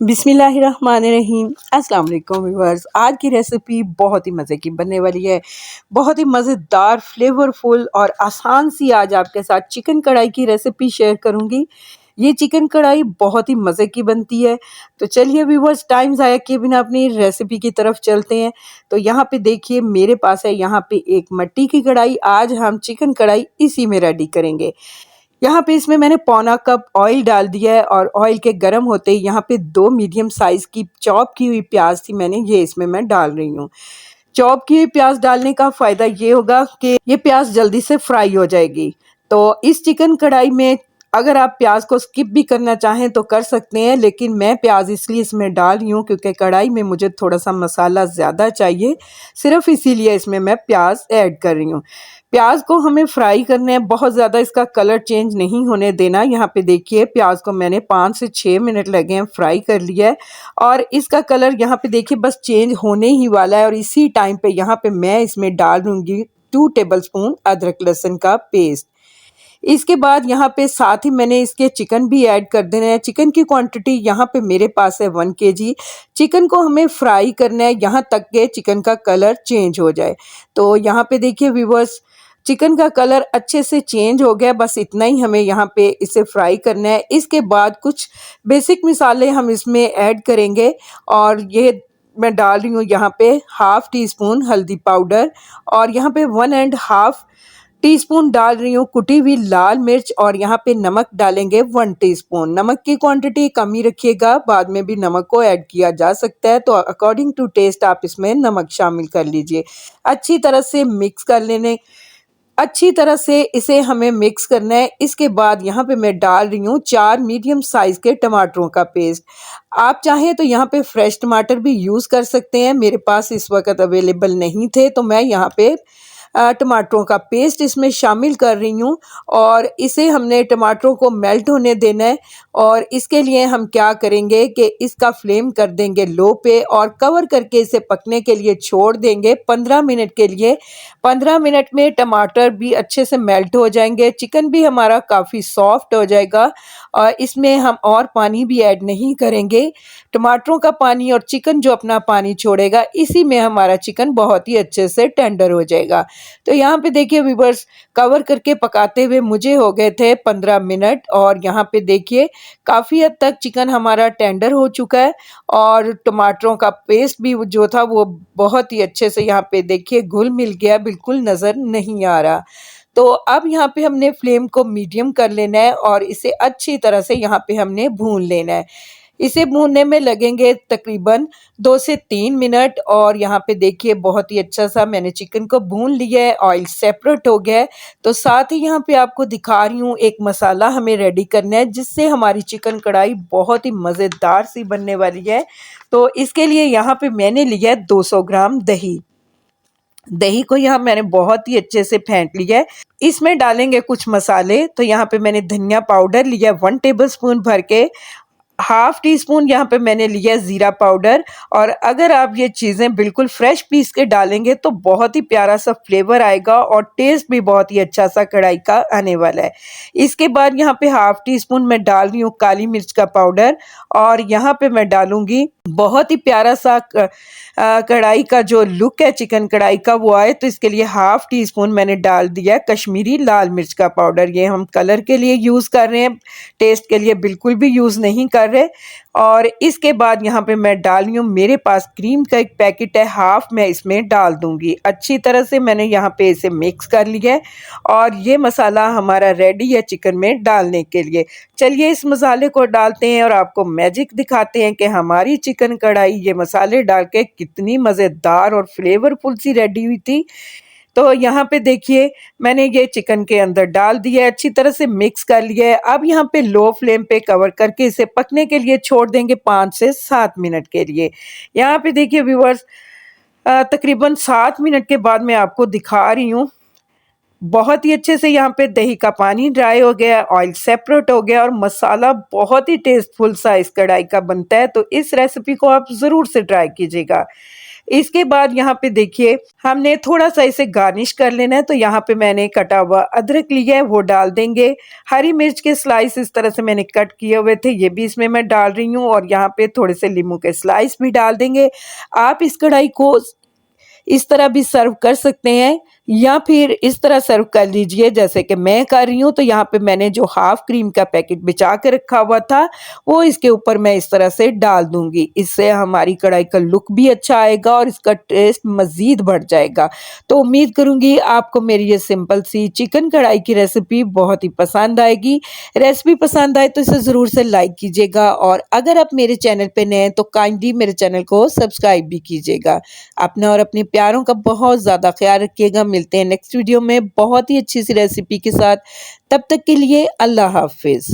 बिस्मिल्लाहिर्रहमानिर्रहीम। अस्सलाम वालेकुम व्यूअर्स। आज की रेसिपी बहुत ही मज़े की बनने वाली है। बहुत ही मज़ेदार, फ्लेवरफुल और आसान सी आज आपके साथ चिकन कढ़ाई की रेसिपी शेयर करूँगी। ये चिकन कढ़ाई बहुत ही मज़े की बनती है। तो चलिए व्यूअर्स, टाइम ज़ाया किए बिना अपनी रेसिपी की तरफ चलते हैं। तो यहाँ पे देखिए मेरे पास है यहाँ पे एक मट्टी की कढ़ाई। आज हम चिकन कढ़ाई इसी में रेडी करेंगे। यहाँ पे इसमें मैंने पौना कप ऑयल डाल दिया है और ऑयल के गर्म होते ही यहाँ पे 2 मीडियम साइज़ की चॉप की हुई प्याज़ थी मैंने, ये इसमें मैं डाल रही हूँ। चॉप की हुई प्याज़ डालने का फ़ायदा ये होगा कि ये प्याज़ जल्दी से फ्राई हो जाएगी। तो इस चिकन कढ़ाई में अगर आप प्याज़ को स्किप भी करना चाहें तो कर सकते हैं, लेकिन मैं प्याज़ इसलिए इसमें डाल रही हूँ क्योंकि कढ़ाई में मुझे थोड़ा-सा मसाला ज़्यादा चाहिए, सिर्फ़ इसीलिए इसमें मैं प्याज़ ऐड कर रही हूँ। प्याज़ को हमें फ्राई करना है, बहुत ज़्यादा इसका कलर चेंज नहीं होने देना। यहाँ पे देखिए प्याज़ को मैंने 5 से 6 मिनट लगे हैं फ्राई कर लिया है और इसका कलर यहाँ पे देखिए बस चेंज होने ही वाला है और इसी टाइम पे यहाँ पे मैं इसमें डाल दूँगी 2 टेबलस्पून अदरक लहसुन का पेस्ट। इसके बाद यहाँ पे साथ ही मैंने इसके चिकन भी ऐड कर देना है। चिकन की क्वांटिटी यहाँ पे मेरे पास है 1 केजी। चिकन को हमें फ्राई करना है यहाँ तक के चिकन का कलर चेंज हो जाए। तो यहाँ पे देखिए व्यूअर्स, चिकन का कलर अच्छे से चेंज हो गया, बस इतना ही हमें यहाँ पे इसे फ्राई करना है। इसके बाद कुछ बेसिक मसाले हम इसमें ऐड करेंगे और ये मैं डाल रही हूँ यहाँ पे हाफ़ टी स्पून हल्दी पाउडर और यहाँ पे 1 एंड हाफ़ टीस्पून डाल रही हूँ कुटी हुई लाल मिर्च और यहाँ पे नमक डालेंगे 1 टीस्पून। नमक की क्वांटिटी कम ही रखिएगा, बाद में भी नमक को ऐड किया जा सकता है, तो अकॉर्डिंग टू टेस्ट आप इसमें नमक शामिल कर लीजिए। अच्छी तरह से मिक्स कर लेने अच्छी तरह से इसे हमें मिक्स करना है। इसके बाद यहाँ पे मैं डाल रही हूँ 4 मीडियम साइज़ के टमाटरों का पेस्ट। आप चाहें तो यहाँ पे फ्रेश टमाटर भी यूज़ कर सकते हैं, मेरे पास इस वक्त अवेलेबल नहीं थे तो मैं यहाँ पे टमाटरों का पेस्ट इसमें शामिल कर रही हूँ और इसे हमने टमाटरों को मेल्ट होने देना है। और इसके लिए हम क्या करेंगे कि इसका फ्लेम कर देंगे लो पे और कवर करके इसे पकने के लिए छोड़ देंगे 15 मिनट के लिए। 15 मिनट में टमाटर भी अच्छे से मेल्ट हो जाएंगे, चिकन भी हमारा काफ़ी सॉफ्ट हो जाएगा और इसमें हम और पानी भी ऐड नहीं करेंगे। टमाटरों का पानी और चिकन जो अपना पानी छोड़ेगा, इसी में हमारा चिकन बहुत ही अच्छे से टेंडर हो जाएगा। तो यहाँ पे देखिए व्यूअर्स, कवर करके पकाते हुए मुझे हो गए थे 15 मिनट और यहाँ पे देखिए काफ़ी हद तक चिकन हमारा टेंडर हो चुका है और टमाटरों का पेस्ट भी जो था वो बहुत ही अच्छे से यहाँ पे देखिए घुल मिल गया, बिल्कुल नज़र नहीं आ रहा। तो अब यहाँ पे हमने फ्लेम को मीडियम कर लेना है और इसे अच्छी तरह से यहाँ पे हमने भून लेना है। इसे भूनने में लगेंगे तकरीबन 2 से 3 मिनट और यहाँ पे देखिए बहुत ही अच्छा सा मैंने चिकन को भून लिया है, ऑयल सेपरेट हो गया है। तो साथ ही यहाँ पे आपको दिखा रही हूँ एक मसाला हमें रेडी करना है जिससे हमारी चिकन कढ़ाई बहुत ही मज़ेदार सी बनने वाली है। तो इसके लिए यहाँ पे मैंने लिया है 200 ग्राम दही। दही को यहाँ मैंने बहुत ही अच्छे से फेंट लिया है। इसमें डालेंगे कुछ मसाले। तो यहाँ पे मैंने धनिया पाउडर लिया 1 टेबलस्पून भर के, हाफ़ टी स्पून यहाँ पे मैंने लिया ज़ीरा पाउडर और अगर आप ये चीज़ें बिल्कुल फ्रेश पीस के डालेंगे तो बहुत ही प्यारा सा फ्लेवर आएगा और टेस्ट भी बहुत ही अच्छा सा कढ़ाई का आने वाला है। इसके बाद यहाँ पे हाफ़ टी स्पून मैं डाल रही हूँ काली मिर्च का पाउडर और यहाँ पे मैं डालूँगी बहुत ही प्यारा सा कढ़ाई का जो लुक है चिकन कढ़ाई का वो आए, तो इसके लिए हाफ़ टी स्पून मैंने डाल दिया कश्मीरी लाल मिर्च का पाउडर। ये हम कलर के लिए यूज़ कर रहे हैं, टेस्ट के लिए बिल्कुल भी यूज़ नहीं कर रहे। और इसके बाद यहाँ पे मैं डाल रही हूँ, मेरे पास क्रीम का एक पैकेट है, हाफ़ मैं इसमें डाल दूँगी। अच्छी तरह से मैंने यहाँ पे इसे मिक्स कर लिया है और ये मसाला हमारा रेडी है चिकन में डालने के लिए। चलिए इस मसाले को डालते हैं और आपको मैजिक दिखाते हैं कि हमारी चिकन कढ़ाई ये मसाले डाल के कितनी मज़ेदार और फ्लेवरफुल सी रेडी हुई थी। तो यहाँ पे देखिए मैंने ये चिकन के अंदर डाल दिया है, अच्छी तरह से मिक्स कर लिया है। अब यहाँ पे लो फ्लेम पे कवर करके इसे पकने के लिए छोड़ देंगे 5 से 7 मिनट के लिए। यहाँ पे देखिए व्यूअर्स, तकरीबन 7 मिनट के बाद मैं आपको दिखा रही हूँ, बहुत ही अच्छे से यहाँ पे दही का पानी ड्राई हो गया, ऑयल सेपरेट हो गया और मसाला बहुत ही टेस्टफुल सा इस कढ़ाई का बनता है। तो इस रेसिपी को आप ज़रूर से ट्राई कीजिएगा। इसके बाद यहाँ पे देखिए हमने थोड़ा सा इसे गार्निश कर लेना है, तो यहाँ पे मैंने कटा हुआ अदरक लिया है वो डाल देंगे। हरी मिर्च के स्लाइस इस तरह से मैंने कट किए हुए थे, ये भी इसमें मैं डाल रही हूँ और यहाँ पे थोड़े से नींबू के स्लाइस भी डाल देंगे। आप इस कढ़ाई को इस तरह भी सर्व कर सकते हैं या फिर इस तरह सर्व कर लीजिए जैसे कि मैं कर रही हूँ। तो यहाँ पे मैंने जो हाफ क्रीम का पैकेट बिछा के रखा हुआ था वो इसके ऊपर मैं इस तरह से डाल दूंगी। इससे हमारी कढ़ाई का लुक भी अच्छा आएगा और इसका टेस्ट मजीद बढ़ जाएगा। तो उम्मीद करूंगी आपको मेरी ये सिंपल सी चिकन कढ़ाई की रेसिपी बहुत ही पसंद आएगी। रेसिपी पसंद आए तो इसे ज़रूर से लाइक कीजिएगा और अगर आप मेरे चैनल पे नए हैं तो काइंडली मेरे चैनल को सब्सक्राइब भी कीजिएगा। अपना और अपने प्यारों का बहुत ज़्यादा ख्याल रखिएगा। मिलते हैं नेक्स्ट वीडियो में बहुत ही अच्छी सी रेसिपी के साथ। तब तक के लिए अल्लाह हाफिज़।